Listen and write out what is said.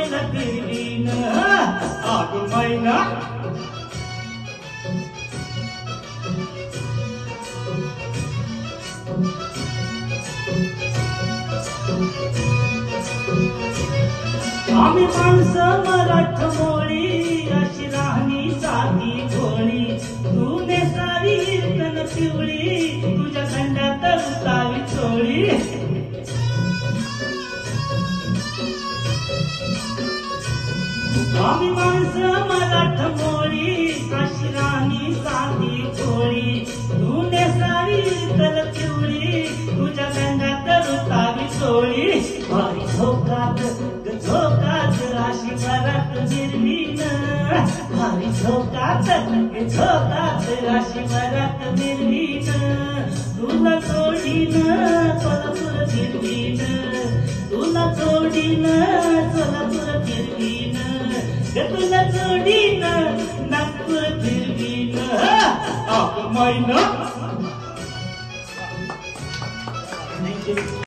मैना फिरवीन अग मैना आम्ही माणसं मराठ मोळी अशी राहणी साधी भोळी तू नेसावी कन पिवळी तुझ्या खंडात रुतावी चोळी आम्ही माणसं मराठ मोळी अशी राहणी साधी भोळी तू नेसावी कन पिवळी तुझ्या खंडात रुतावी चोळी भारी झोकात राशी मराठ निर्वीण भारी झोकात राशी मराठ निर्वीण तुला जोडीन सोलापूर फिरवीन तुला जोडीन सोलापूर फिरवीन तुला जोडीन नागपूर फिरवीन अग मैना